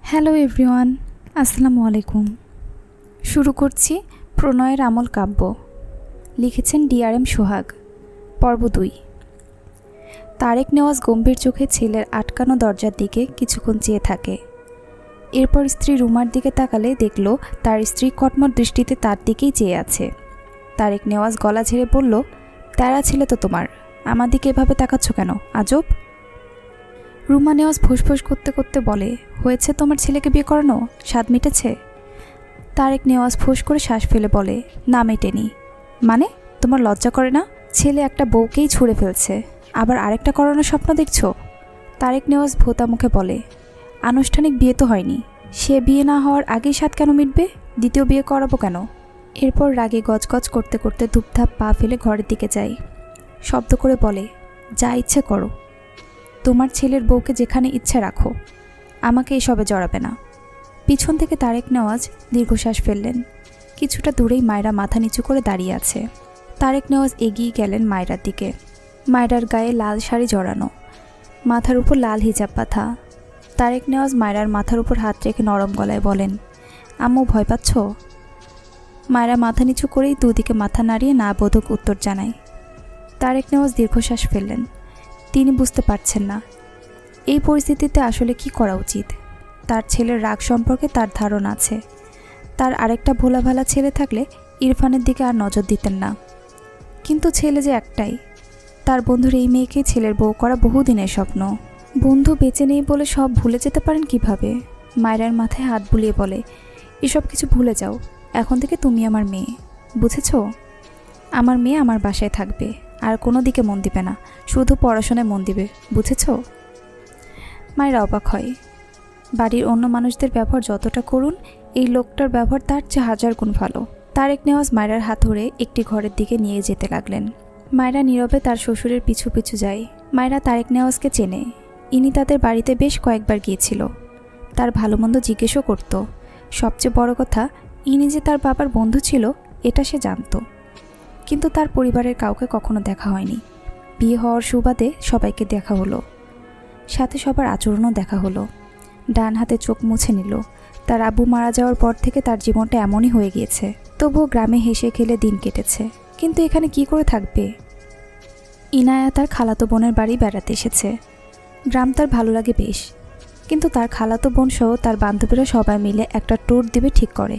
Hello everyone, আসসালামু আলাইকুম। শুরু করছি প্রণয়ের আমল কাব্য। লিখেছেন DRM সোহাগ। পর্ব 2। তারেক নেওয়াজ গম্ভীর চোখে ছেলের আটকানো দরজার দিকে কিছুক্ষণ চেয়ে থাকে। এরপর স্ত্রী রুমার দিকে তাকালে দেখল তার স্ত্রী কটমট দৃষ্টিতে তার দিকেই চেয়ে আছে। তারেক নেওয়াজ গলা ঝেড়ে বলল, তেরা ছেলে তো তোমার, আমার দিকে এভাবে তাকাচ্ছ কেন? আজব। রুমা নেওয়াজ ফুসফুস করতে করতে বলে, হয়েছে তোমার ছেলেকে বিয়ে করানো? স্বাদ মিটেছে? তারেক নেওয়াজ ফুস করে শ্বাস ফেলে বলে, না মেটেনি। মানে তোমার লজ্জা করে না? ছেলে একটা বউকেই ছুঁড়ে ফেলছে, আবার আরেকটা করানোর স্বপ্ন দেখছো? তারেক নেওয়াজ ভোতা মুখে বলে, আনুষ্ঠানিক বিয়ে তো হয়নি, সে বিয়ে না হওয়ার আগেই স্বাদ কেন মিটবে? দ্বিতীয় বিয়ে করাবো কেন? এরপর রাগে গজগজ করতে করতে ধূপধাপ পা ফেলে ঘরের দিকে যায়। শব্দ করে বলে, যা ইচ্ছে করো, তোমার ছেলের বউকে যেখানে ইচ্ছে রাখো, আমাকে এসবে জড়াবে না। পিছন থেকে তারেক নেওয়াজ দীর্ঘশ্বাস ফেললেন। কিছুটা দূরেই মায়রা মাথা নিচু করে দাঁড়িয়ে আছে। তারেক নেওয়াজ এগিয়ে গেলেন মায়রার দিকে। মায়রার গায়ে লাল শাড়ি জড়ানো, মাথার উপর লাল হিজাব বাঁধা। তারেক নেওয়াজ মায়রার মাথার উপর হাত রেখে নরম গলায় বলেন, আম্মু ভয় পাচ্ছ? মায়রা মাথা নিচু করেই দুদিকে মাথা নাড়িয়ে না বোধক উত্তর জানায়। তারেক নেওয়াজ দীর্ঘশ্বাস ফেললেন। তিনি বুঝতে পারছেন না এই পরিস্থিতিতে আসলে কি করা উচিত। তার ছেলের রাগ সম্পর্কে তার ধারণা আছে। তার আরেকটা ভোলাভালা ছেলে থাকলে ইরফানের দিকে আর নজর দিতেন না, কিন্তু ছেলে যে একটাই। তার বন্ধুর এই মেয়েকেই ছেলের বউ করা বহুদিনের স্বপ্ন। বন্ধু বেঁচে নেই বলে সব ভুলে যেতে পারেন কিভাবে? মায়রার মাথায় হাত বুলিয়ে বলে, এসব কিছু ভুলে যাও, এখন থেকে তুমি আমার মেয়ে, বুঝেছ? আমার মেয়ে আমার বাসায় থাকবে, আর কোনো দিকে মন দিবে না, শুধু পড়াশোনায় মন দিবে, বুঝেছ? মায়েরা অবাক হয়। বাড়ির অন্য মানুষদের ব্যবহার যতটা করুন, এই লোকটার ব্যবহার তার চেয়ে 1000 গুণ ভালো। তারেক নেওয়াজ মায়রার হাত ধরে একটি ঘরের দিকে নিয়ে যেতে লাগলেন। মায়রা নীরবে তার শ্বশুরের পিছু পিছু যায়। মায়রা তারেক নেওয়াজকে চেনে। ইনি তাদের বাড়িতে বেশ কয়েকবার গিয়েছিল। তার ভালো মন্দ জিজ্ঞেসও করত। সবচেয়ে বড় কথা, ইনি যে তার বাবার বন্ধু ছিল এটা সে জানত। কিন্তু তার পরিবারের কাউকে কখনো দেখা হয়নি। বিয়ে হওয়ার সুবাদে সবাইকে দেখা হলো, সাথে সবার আচরণও দেখা হলো। ডান হাতে চোখ মুছে নিল। তার আব্বু মারা যাওয়ার পর থেকে তার জীবনটা এমনই হয়ে গিয়েছে। তবুও গ্রামে হেসে খেলে দিন কেটেছে। কিন্তু এখানে কি করে থাকবে? ইনায়া তার খালাতো বোনের বাড়ি বেড়াতে এসেছে। গ্রাম তার ভালো লাগে বেশ, কিন্তু তার খালাতো বোন সহ তার বান্ধবীরা সবাই মিলে একটা ট্যুর দিবে ঠিক করে।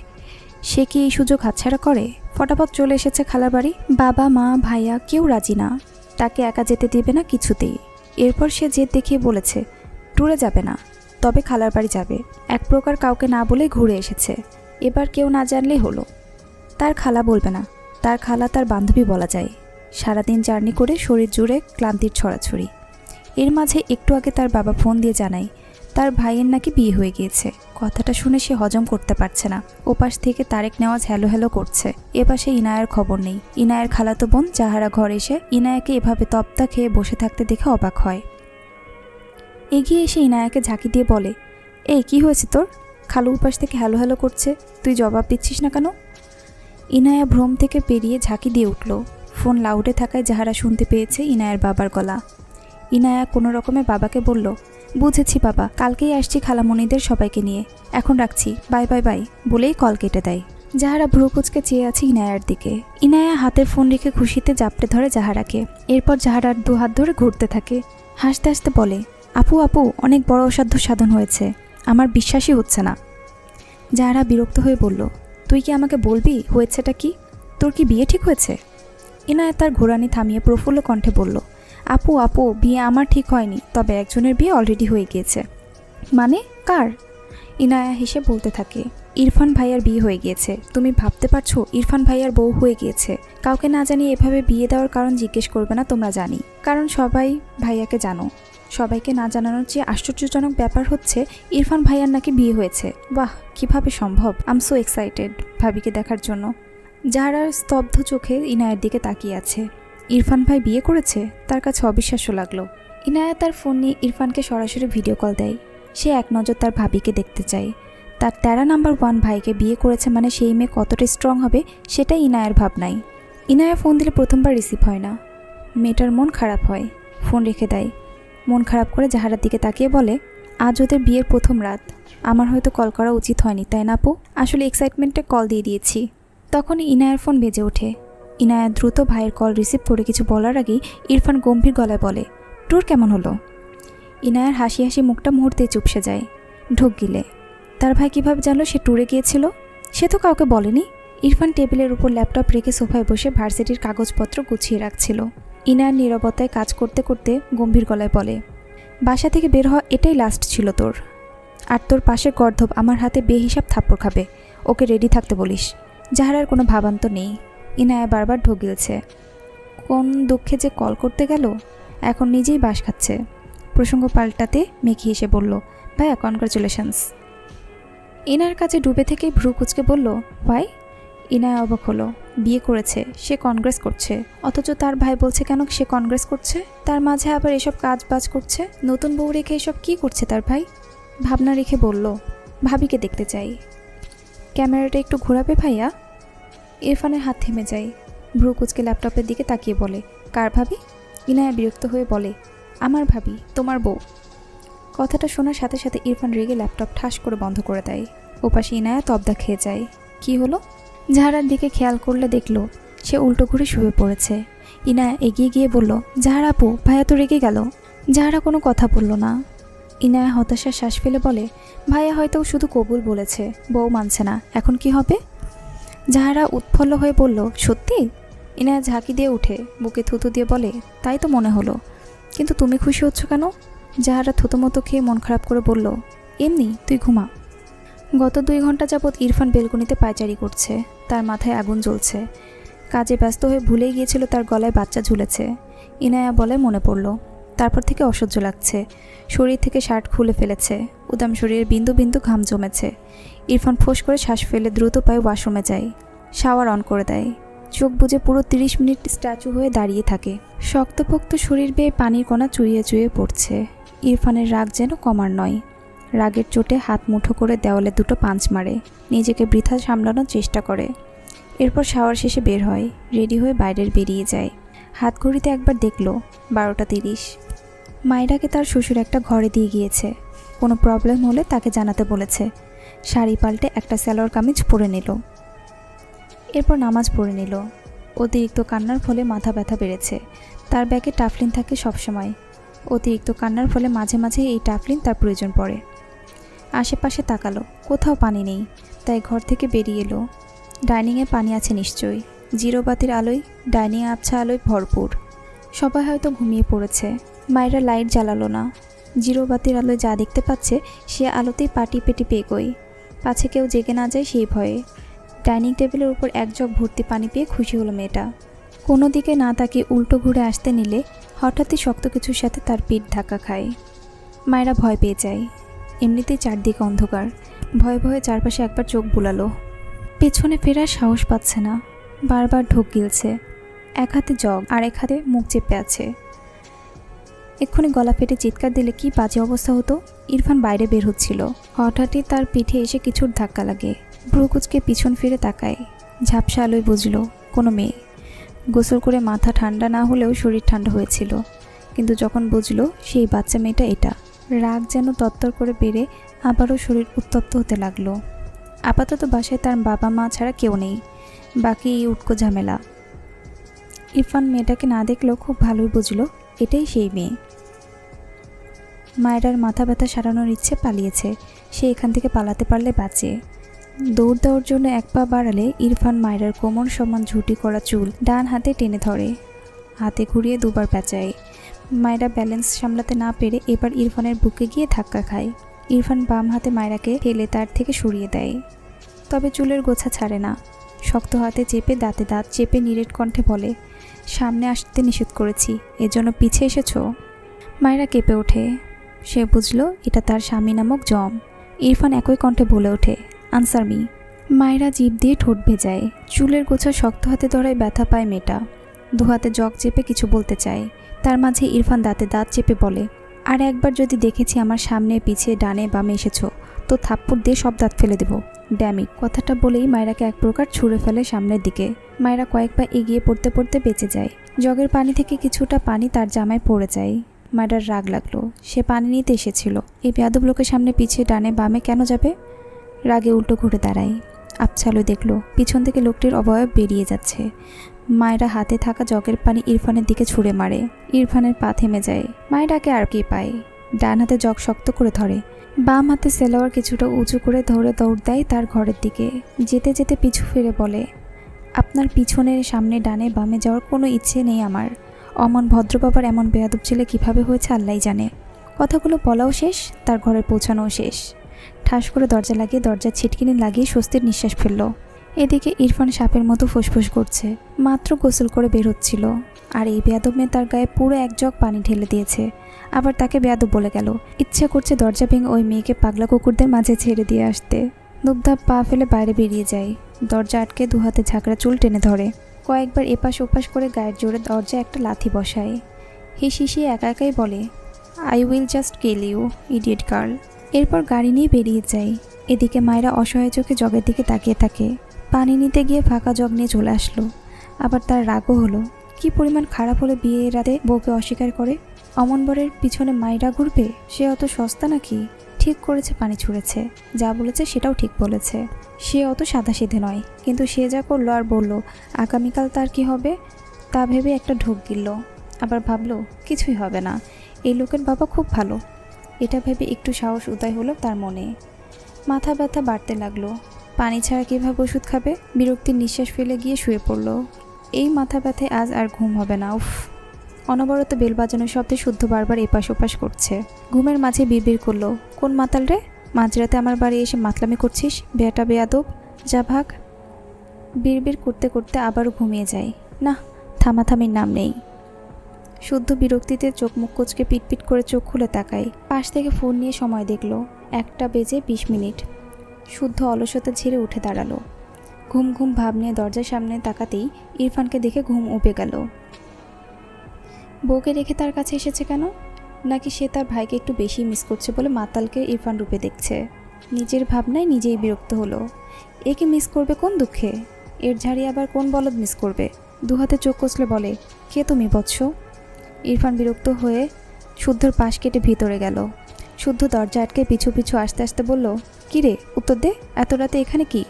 সে কি এই সুযোগ হাতছাড়া করে? ফটাফট চলে এসেছে খালার বাড়ি। বাবা মা ভাইয়া কেউ রাজি না, তাকে একা যেতে দিবে না কিছুতেই। এরপর সে জেদ দেখিয়ে বলেছে ট্যুরে যাবে না, তবে খালার বাড়ি যাবে। এক প্রকার কাউকে না বলে ঘুরে এসেছে। এবার কেউ না জানলেই হলো। তার খালা বলবে না, তার খালা তার বান্ধবী বলা যায়। সারাদিন জার্নি করে শরীর জুড়ে ক্লান্তির ছড়াছড়ি। এর মাঝে একটু আগে তার বাবা ফোন দিয়ে জানায় তার ভাইয়ের নাকি বিয়ে হয়ে গিয়েছে। কথাটা শুনে সে হজম করতে পারছে না। ওপাশ থেকে তারেক নেওয়াজ হ্যালো হ্যালো করছে। এপাশে ইনায়ার খবর নেই। ইনায়ের খালাতো বোন জাহারা ঘরে এসে ইনায়াকে এভাবে তপ্তা খেয়ে বসে থাকতে দেখে অবাক হয়। এগিয়ে এসে ইনায়াকে ঝাঁকি দিয়ে বলে, এই কি হয়েছে তোর? খালু উপাস থেকে হ্যালো হ্যালো করছে, তুই জবাব দিচ্ছিস না কেন? ইনায়া ভ্রম থেকে পেরিয়ে ঝাঁকি দিয়ে উঠল। ফোন লাউডে থাকায় জাহারা শুনতে পেয়েছে ইনায়ের বাবার গলা। ইনায়া কোনো রকমে বাবাকে বলল, বুঝেছি বাবা, কালকেই আসছি খালামণিদের সবাইকে নিয়ে, এখন রাখছি, বাই বাই বাই বলেই কল কেটে দেয়। জাহারা ভ্রুকুচকে চেয়ে আছে ইনায়ার দিকে। ইনায়া হাতের ফোন রেখে খুশিতে জাপটে ধরে জাহারাকে। এরপর জাহারার 2 হাত ধরে ঘুরতে থাকে। হাসতে হাসতে বলে, আপু আপু, অনেক বড় অসাধ্য সাধন হয়েছে, আমার বিশ্বাসই হচ্ছে না। জাহারা বিরক্ত হয়ে বলল, তুই কি আমাকে বলবি হয়েছেটা কি? তোর কি বিয়ে ঠিক হয়েছে? ইনায়া তার ঘোরানি থামিয়ে প্রফুল্ল কণ্ঠে বলল, আপু আপু, বিয়ে আমার ঠিক হয়নি, তবে একজনের বিয়ে অলরেডি হয়ে গিয়েছে। মানে কার? ইনায়া হেসে বলতে থাকে, ইরফান ভাইয়ার বিয়ে হয়ে গিয়েছে। তুমি ভাবতে পারছো ইরফান ভাইয়ার বউ হয়ে গিয়েছে? কাউকে না জানিয়ে এভাবে বিয়ে দেওয়ার কারণ জিজ্ঞেস করবে না তোমরা, জানি, কারণ সবাই ভাইয়াকে জানো। সবাইকে না জানানোর চেয়ে আশ্চর্যজনক ব্যাপার হচ্ছে ইরফান ভাইয়ার নাকি বিয়ে হয়েছে। বাহ, কিভাবে সম্ভব? আই এম সো এক্সাইটেড ভাবিকে দেখার জন্য। যাহারার স্তব্ধ চোখে ইনায়ের দিকে তাকিয়ে আছে। ইরফান ভাই বিয়ে করেছে? তার কাছে অবিশ্বাস্য লাগলো। ইনায়া তার ফোন নিয়ে ইরফানকে সরাসরি ভিডিও কল দেয়। সে এক নজর তার ভাবিকে দেখতে চায়। তার 13 নাম্বার 1 ভাইকে বিয়ে করেছে মানে সেই মেয়ে কতটা স্ট্রং হবে সেটাই ইনায়ের ভাবনাই। ইনায়া ফোন দিলে প্রথমবার রিসিভ হয় না। মেয়েটার মন খারাপ হয়, ফোন রেখে দেয়। মন খারাপ করে জাহারার দিকে তাকিয়ে বলে, আজ ওদের বিয়ের প্রথম রাত। আমার হয়তো কল করা উচিত হয়নি, তাই না আপু? আসলে এক্সাইটমেন্টে কল দিয়ে দিয়েছি। তখনই ইনায়ার ফোন বেজে ওঠে। ইনায়া দ্রুত ভাইয়ের কল রিসিভ করে কিছু বলার আগেই ইরফান গম্ভীর গলায় বলে, ট্যুর কেমন হলো? ইনায়ার হাসি হাসি মুখটা মুহূর্তেই চুপসে যায়। ঢোক গিলে তার ভাই কীভাবে জানলো সে ট্যুরে গিয়েছিল? সে তো কাউকে বলেনি। ইরফান টেবিলের উপর ল্যাপটপ রেখে সোফায় বসে ভার্সিটির কাগজপত্র গুছিয়ে রাখছিল। ইনায়ার নীরবতায় কাজ করতে করতে গম্ভীর গলায় বলে, বাসা থেকে বের হওয়া এটাই লাস্ট ছিল তোর। আর তোর পাশের গর্ধব আমার হাতে বেহিসাব থাপ্পড় খাবে। ওকে রেডি থাকতে বলিস। জাহারার কোনো ভাবান্ত নেই। ইনায়া বারবার ঢোক গিলছে। কোন দুঃখে যে কল করতে গেল, এখন নিজেই বাস খাচ্ছে। প্রসঙ্গ পাল্টাতে মেকি এসে বলল, ভাইয়া কনগ্রাচুলেশনস। ইনার কাছে ডুবে থেকেই ভ্রু কুচকে বলল, ভাই? ইনায়া অবাক হলো। বিয়ে করেছে, সে কনগ্রেস করছে, অথচ তার ভাই বলছে কেন সে কনগ্রেস করছে? তার মাঝে আবার এসব কাজ বাজ করছে। নতুন বউ রেখে এসব কী করছে তার ভাই? ভাবনা রেখে বলল, ভাবিকে দেখতে চাই। ক্যামেরাটা একটু ঘোরাবে ভাইয়া? ইরফানের হাত থেমে যায়। ভ্রু কুচকে ল্যাপটপের দিকে তাকিয়ে বলে, কার ভাবি? ইনায়া বিরক্ত হয়ে বলে, আমার ভাবি, তোমার বউ। কথাটা শোনার সাথে সাথে ইরফান রেগে ল্যাপটপ ঠাস করে বন্ধ করে দেয়। ওপাশে ইনায়া তবদা খেয়ে যায়। কি হলো? জাহারার দিকে খেয়াল করলে দেখল সে উল্টো ঘুরে শুয়ে পড়েছে। ইনায়া এগিয়ে গিয়ে বলল, জাহারা আপু, ভাইয়া তো রেগে গেল। জাহারা কোনো কথা বলল না। ইনায়া হতাশার শ্বাস ফেলে বলে, ভাইয়া হয়তো শুধু কবুল বলেছে, বউ মানছে না, এখন কি হবে? জাহারা উৎফুল্ল হয়ে বলল, সত্যি? ইনায়া ঝাঁকি দিয়ে উঠে বুকে থুতু দিয়ে বলে, তাই তো মনে হলো, কিন্তু তুমি খুশি হচ্ছ কেন? জাহারা থুতোমতো খেয়ে মন খারাপ করে বলল, এমনি, তুই ঘুমা। গত 2 ঘন্টা যাবৎ ইরফান বেলকনিতে পায়চারি করছে। তার মাথায় আগুন জ্বলছে। কাজে ব্যস্ত হয়ে ভুলেই গিয়েছিল তার গলায় বাচ্চা ঝুলেছে। ইনায়া বলে মনে পড়ল। তারপর থেকে অসহ্য লাগছে। শরীর থেকে শার্ট খুলে ফেলেছে। উদাম শরীরে বিন্দু বিন্দু ঘাম জমেছে। ইরফান ফোঁস করে শ্বাস ফেলে দ্রুত পায়ে ওয়াশরুমে যায়। শাওয়ার অন করে দেয়। চোখ বুজে পুরো 30 মিনিট স্ট্যাচু হয়ে দাঁড়িয়ে থাকে। শক্তপোক্ত শরীর বেয়ে পানির কণা চুইয়ে চুইয়ে পড়ছে। ইরফানের রাগ যেন কমার নয়। রাগের চোটে হাত মুঠো করে দেওয়ালে 2টো পাঞ্চ মারে। নিজেকে বৃথা সামলানোর চেষ্টা করে। এরপর শাওয়ার শেষে বের হয়। রেডি হয়ে বাইরের বেরিয়ে যায়। হাত ঘড়িতে একবার দেখল 12টা 30। মায়েরাকে তার শ্বশুর একটা ঘরে দিয়ে গিয়েছে। কোনো প্রবলেম হলে তাকে জানাতে বলেছে। শাড়ি পাল্টে একটা সালোয়ার কামিজ পরে নিল। এরপর নামাজ পড়ে নিল। অতিরিক্ত কান্নার ফলে মাথা ব্যথা বেড়েছে। তার ব্যাগে টাফলিন থাকে সবসময়। অতিরিক্ত কান্নার ফলে মাঝে মাঝে এই টাফলিন তার প্রয়োজন পড়ে। আশেপাশে তাকালো, কোথাও পানি নেই। তাই ঘর থেকে বেরিয়ে এলো। ডাইনিংয়ে পানি আছে নিশ্চয়ই। জিরো বাতির আলোয় ডাইনিংয়ে আবছা আলোয় ভরপুর। সবাই হয়তো ঘুমিয়ে পড়েছে। মায়েরা লাইট জ্বালালো না। জিরো বাতির আলোয় যা দেখতে পাচ্ছে সে আলোতেই পাটি পেটি পেগোয়। পাছে কেউ জেগে না যায় সেই ভয়ে। ডাইনিং টেবিলের উপর 1 জগ ভর্তি পানি পেয়ে খুশি হলো মেয়েটা। কোনো দিকে না তাকিয়ে উল্টো ঘুরে আসতে নিলে হঠাৎই শক্ত কিছুর সাথে তার পিঠ ধাক্কা খায়। মায়েরা ভয় পেয়ে যায়। এমনিতেই চারদিকে অন্ধকার। ভয়ে ভয়ে চারপাশে একবার চোখ বুলালো। পেছনে ফেরার সাহস পাচ্ছে না। বারবার ঢোক গিলছে। এক হাতে জগ আর এক হাতে মুখ চেপে আছে। এক্ষুনি গলা ফেটে চিৎকার দিলে কি বাজে অবস্থা হতো। ইরফান বাইরে বের হচ্ছিল। হঠাৎই তার পিঠে এসে কিছুর ধাক্কা লাগে। ভ্রুকুচকে পিছন ফিরে তাকায়। ঝাপসা আলোয় বুঝল কোনো মেয়ে। গোসল করে মাথা ঠান্ডা না হলেও শরীর ঠান্ডা হয়েছিল। কিন্তু যখন বুঝল সেই বাচ্চা মেয়েটা এটা, রাগ যেন তত্তর করে বেড়ে আবারও শরীর উত্তপ্ত হতে লাগলো। আপাতত বাসায় তার বাবা মা ছাড়া কেউ নেই। বাকি এই উটকো ঝামেলা। ইরফান মেয়েটাকে না দেখলেও খুব ভালোই বুঝল এটাই সেই মেয়ে। মায়েরার মাথা ব্যথা সারানোর ইচ্ছে পালিয়েছে। সে এখান থেকে পালাতে পারলে বাঁচে। দৌড় দেওয়ার জন্য 1 পা বাড়ালে ইরফান মায়েরার কোমর সমান ঝুঁটি করা চুল ডান হাতে টেনে ধরে। হাতে ঘুরিয়ে 2 বার পেঁচায়। মায়েরা ব্যালেন্স সামলাতে না পেরে এবার ইরফানের বুকে গিয়ে ধাক্কা খায়। ইরফান বাম হাতে মায়েরাকে ঠেলে তার থেকে সরিয়ে দেয়। তবে চুলের গোছা ছাড়ে না। শক্ত হাতে চেপে দাঁতে দাঁত চেপে নিরেট কণ্ঠে বলে, সামনে আসতে নিষেধ করেছি, এজন্য পিছে এসেছো? মায়েরা কেঁপে ওঠে। সে বুঝল এটা তার স্বামী নামক জম। ইরফান একই কণ্ঠে বলে ওঠে, আনসার মি। মায়েরা জিভ দিয়ে ঠোঁট ভেজায়। চুলের গোছা শক্ত হাতে ধরায় ব্যথা পায় মেয়েটা। 2 হাতে জগ চেপে কিছু বলতে চায়। তার মাঝে ইরফান দাঁতে দাঁত চেপে বলে, আর একবার যদি দেখেছি আমার সামনে পিছিয়ে ডানে বামে এসেছো তো থাপ্পড় দিয়ে সব দাঁত ফেলে দেবো। ড্যামিট। কথাটা বলেই মায়েরাকে এক প্রকার ছুঁড়ে ফেলে সামনের দিকে। মায়েরা কয়েক পা এগিয়ে পড়তে পড়তে বেঁচে যায়। জগের পানি থেকে কিছুটা পানি তার জামায় পড়ে যায়। মায়েরার রাগ লাগলো। সে পানি নিতে এসেছিল, এই বেয়াদব লোকের সামনে পিছিয়ে ডানে বামে কেন যাবে? রাগে উল্টো ঘুরে দাঁড়ায়। আপছালো দেখল পিছন থেকে লোকটির অবয়ব বেরিয়ে যাচ্ছে। মায়েরা হাতে থাকা জগের পানি ইরফানের দিকে ছুঁড়ে মারে। ইরফানের পা থেমে যায়। মায়েরাকে আর কি পায়, ডান হাতে জগ শক্ত করে ধরে, বাম হাতে সেলোয়ার কিছুটা উঁচু করে ধরে দৌড় দেয় তার ঘরের দিকে। যেতে যেতে পিছু ফিরে বলে, আপনার পিছনের সামনে ডানে বামে যাওয়ার কোনো ইচ্ছে নেই আমার। অমন ভদ্রবাবার এমন বেয়াদব ছেলে কীভাবে হয়েছে আল্লাহই জানে। কথাগুলো বলাও শেষ, তার ঘরে পৌঁছানোও শেষ। ঠাস করে দরজা লাগিয়ে দরজার ছিটকিনি লাগিয়ে স্বস্তির নিঃশ্বাস ফেলল। এদিকে ইরফান সাপের মতো ফুসফুস করছে। মাত্র গোসল করে বের হচ্ছিল, আর এই বেয়াদব মেয়ে তার গায়ে পুরো এক জগ পানি ঢেলে দিয়েছে। আবার তাকে বেয়াদব বলে গেল। ইচ্ছা করছে দরজা ভেঙে ওই মেয়েকে পাগলা কুকুরদের মাঝে ছেড়ে দিয়ে আসতে। দুবধাপ পা ফেলে বাইরে বেরিয়ে যায়। দরজা আটকে দুহাতে ঝাঁকড়া চুল টেনে ধরে। কয়েকবার এপাশ ওপাশ করে গায়ের জোরে দরজা একটা লাথি বসায়। হিসিয়ে একা একাই বলে, I will just kill you idiot girl. এরপর গাড়ি নিয়ে বেরিয়ে যায়। এদিকে মায়েরা অসহায় চোখে জগের দিকে তাকিয়ে থাকে। পানি নিতে গিয়ে ফাঁকা জগ নিয়ে চলে আসলো। আবার তার রাগও হলো। কি পরিমাণ খারাপ হলে বিয়ের রাতে বউকে অস্বীকার করে। অমন বরের পিছনে মায়েরা ঘুরবে, সে অত সস্তা নাকি? ঠিক করেছে, পানি ছুঁড়েছে, যা বলেছে সেটাও ঠিক বলেছে। সে অত সাদাসিধে নয়, কিন্তু সে যা করলো আর বলল আগামীকাল তার কি হবে তা ভেবে একটা ঢোক গিলল। আবার ভাবলো কিছুই হবে না, এই লোকের বাবা খুব ভালো। এটা ভেবে একটু সাহস উদয় হলো তার মনে। মাথা ব্যথা বাড়তে লাগলো। পানি ছাড়া কীভাবে ওষুধ খাবে? বিরক্তির নিঃশ্বাস ফেলে গিয়ে শুয়ে পড়ল। এই মাথা ব্যথায় আজ আর ঘুম হবে না। উফ! অনবরত বেল বাজানোর শব্দে শুদ্ধ বারবার এপাশ ওপাশ করছে। ঘুমের মাঝে বিড়বিড় করলো, কোন মাতাল রে? মাঝরাতে আমার বাড়ি এসে মাতলামি করছিস, বেয়াটা বেয়াদব, যা ভাগ। বিড়বিড় করতে করতে আবারও ঘুমিয়ে যায়। না, থামাথামির নাম নেই। শুদ্ধ বিরক্তিতে চোখ মুখ কুঁচকে পিটপিট করে চোখ খুলে তাকায়। পাশ থেকে ফোন নিয়ে সময় দেখল, 1:20 শুদ্ধ অলসতা ঝেড়ে উঠে দাঁড়ালো। ঘুম ঘুম ভাব নিয়ে দরজার সামনে তাকাতেই ইরফানকে দেখে ঘুম উবে গেল। বউকে রেখে তার কাছে এসেছে কেন? নাকি সে তার ভাইকে একটু বেশি মিস করছে বলে মাতালকে ইরফান রূপে দেখছে? নিজের ভাবনায় নিজেই বিরক্ত হলো। একে মিস করবে কোন দুঃখে? এর ঝাড়ি আবার কোন বলদ মিস করবে? দুহাতে চোখ কষলে বলে, কে তুমি বৎস? ইরফান বিরক্ত হয়ে শুদ্ধর পাশ কেটে ভিতরে গেল। শুদ্ধ দরজা আটকে পিছু পিছু আসতে আসতে বলল, কী রে, উত্তর দে, এত রাতে এখানে কি?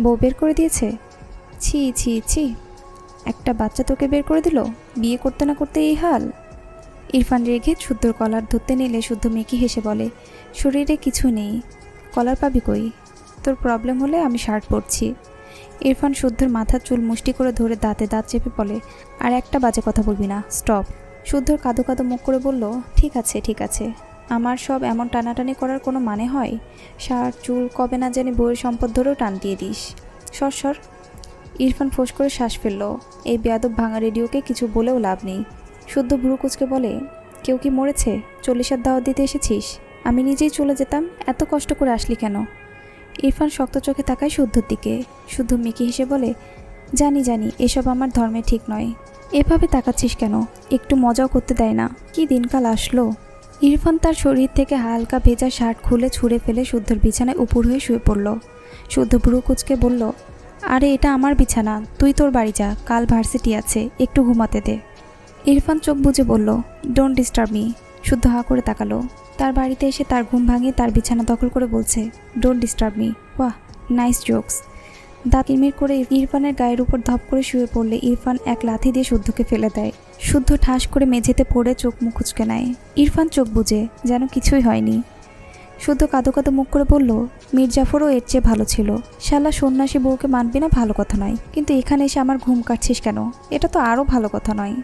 বউ বের করে দিয়েছে? ছি ছি ছি, একটা বাচ্চা তোকে বের করে দিল? বিয়ে করতে না করতে এই হাল? ইরফান রেগে শুদ্ধর কলার ধরতে নিলে শুদ্ধ মেকি হেসে বলে, শরীরে কিছু নেই, কলার পাবি কই? তোর প্রবলেম হলে আমি শার্ট পরছি। ইরফান শুদ্ধর মাথার চুল মুষ্টি করে ধরে দাঁতে দাঁত চেপে বলে, আর একটা বাজে কথা বলবি না, স্টপ। শুদ্ধর কাঁদো কাঁদো মুখ করে বলল, ঠিক আছে ঠিক আছে, আমার সব এমন টানাটানি করার কোনো মানে হয়? শার্ট চুল কবে না জানি বউয়ের সম্পদ ধরেও টান দিয়ে দিস, সর সর। ইরফান ফোঁস করে শ্বাস ফেলল। এই বেয়াদব ভাঙা রেডিওকে কিছু বলেও লাভ নেই। শুদ্ধ ভ্রু কুঁচকে বলে, কেউ কি মরেছে? 40-এর দাওয়াত দিতে এসেছিস? আমি নিজেই চলে যেতাম, এত কষ্ট করে আসলি কেন? ইরফান শক্ত চোখে তাকায় শুদ্ধর দিকে। শুদ্ধ মেকি হেসে বলে, জানি জানি এসব আমার ধর্মে ঠিক নয়। এভাবে তাকাচ্ছিস কেন? একটু মজাও করতে দেয় না? কি দিনকাল আসলো। ইরফান তার শরীর থেকে হালকা ভেজা শার্ট খুলে ছুঁড়ে ফেলে শুদ্ধর বিছানায় উপুর হয়ে শুয়ে পড়ল। শুদ্ধ ভ্রু কুঁচকে বলল, আরে এটা আমার বিছানা, তুই তোর বাড়ি যা, কাল ভার্সিটি আছে, একটু ঘুমাতে দে। ইরফান চোখ বুজে বলল, ডোন্ট ডিস্টার্ব মি। শুদ্ধ হা করে তাকালো। তার বাড়িতে এসে তার ঘুম ভাঙিয়ে তার বিছানা দখল করে বলছে, ডোন্ট ডিস্টার্ব মি। ওয়াহ, নাইস জোকস। দাঁত কিরমির করে ইরফানের গায়ের উপর ধপ করে শুয়ে পড়লে ইরফান এক লাথি দিয়ে শুদ্ধকে ফেলে দেয়। শুদ্ধ ঠাস করে মেঝেতে পড়ে চোখ মুখ কুঁচকে নেয়। ইরফান চোখ বুজে, যেন কিছুই হয়নি। শুদ্ধ কাঁদো কাঁদো মুখ করে বলল, মির্জাফরও এর চেয়ে ভালো ছিল। শালা সন্ন্যাসী বউকে মানবি না ভালো কথা নয়, কিন্তু এখানে এসে আমার ঘুম কাটছিস কেন? এটা তো আরও ভালো কথা নয়।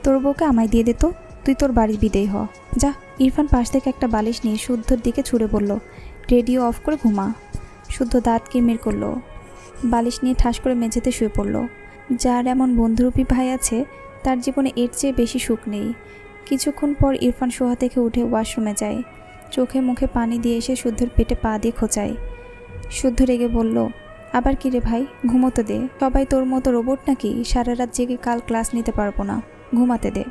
তোর বউকে আমায় দিয়ে দিত, তুই তোর বাড়ির বিদেয় হ, যা। ইরফান পাশ থেকে একটা বালিশ নিয়ে শুদ্ধর দিকে ছুঁড়ে বলল, রেডিও অফ করে ঘুমা। শুদ্ধ দাঁত কিরমির করল। বালিশ নিয়ে ঠাস করে মেঝেতে শুয়ে পড়ল। যার এমন বন্ধুরূপী ভাই আছে, তার জীবনে এর চেয়ে বেশি সুখ নেই। কিছুক্ষণ পর ইরফান শোয়া থেকে উঠে ওয়াশরুমে যায়। চোখে মুখে পানি দিয়ে এসে শুদ্ধর পেটে পা দিয়ে খোঁচায়। শুদ্ধ রেগে বলল, আবার কি রে ভাই, ঘুমোতে দে। সবাই তোর মতো রোবট নাকি? সারা রাত জেগে কাল ক্লাস নিতে পারবো না, ঘুমাতে দে।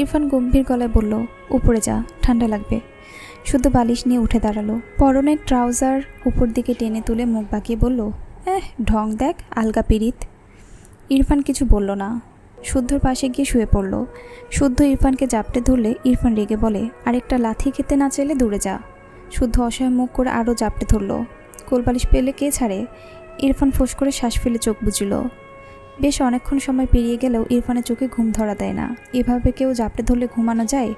ইরফান গম্ভীর গলায় বলল, উপরে যা, ঠান্ডা লাগবে। শুদ্ধ বালিশ নিয়ে উঠে দাঁড়ালো। পরনের ট্রাউজার উপর দিকে টেনে তুলে মুখ বাঁকিয়ে বলল, ঢং দেখ, আলগা পিরিত। ইরফান কিছু বলল না। শুদ্ধর পাশে গিয়ে শুয়ে পড়ল। শুদ্ধ ইরফানকে জাপটে ধরলে ইরফান রেগে বলে, আরেকটা লাথি খেতে না চাইলে দূরে যা। শুদ্ধ অসহায় মুখ করে আরও জাপটে ধরল। কোলবালিশ পেলে কে ছাড়ে? ইরফান ফোঁস করে শ্বাস ফেলে চোখ বুঝল। বেশ অনেকক্ষণ সময় পেরিয়ে গেলেও ইরফানের চোখে ঘুম ধরা দেয় না। এভাবে কেউ জাপটে ধরলে ঘুমানো যায়?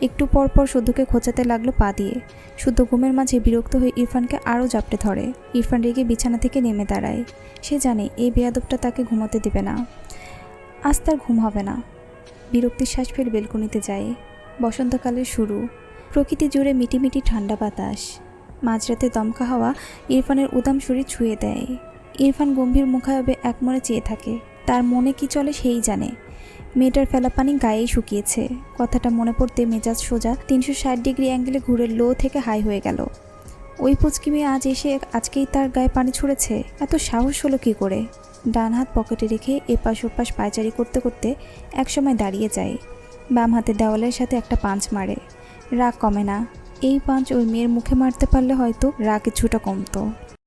একটু পর পর শুদ্ধকে খোঁচাতে লাগলো পা দিয়ে। শুদ্ধ ঘুমের মাঝে বিরক্ত হয়ে ইরফানকে আরও জাপটে ধরে। ইরফান রেগে বিছানা থেকে নেমে দাঁড়ায়। সে জানে এই বেয়াদবটা তাকে ঘুমাতে দেবে না। আজ তার ঘুম হবে না। বিরক্তির শ্বাস ফেলে বেলকনিতে যায়। বসন্তকালের শুরু। প্রকৃতি জুড়ে মিটিমিটি ঠান্ডা বাতাস। মাঝরাতে দমকা হাওয়া ইরফানের উদাম শরীর ছুঁয়ে দেয়। ইরফান গম্ভীর মুখায়বে একমনে চেয়ে থাকে। তার মনে কি চলে সেই জানে। মেয়েটার ফেলা পানি গায়েই শুকিয়েছে। কথাটা মনে পড়তে মেজাজ সোজা 360 ডিগ্রি অ্যাঙ্গেলে ঘুরে লো থেকে হাই হয়ে গেল। ওই পুচকি মেয়ে আজ এসে আজকেই তার গায়ে পানি ছুঁড়েছে। এত সাহস হলো কী করে? ডান হাত পকেটে রেখে এপাশ ওপাশ পায়চারি করতে করতে একসময় দাঁড়িয়ে যায়। বাম হাতে দেওয়ালের সাথে একটা পাঞ্চ মারে। রাগ কমে না। এই পাঞ্চ ওই মেয়ের মুখে মারতে পারলে হয়তো রাগ কিছুটা কমতো।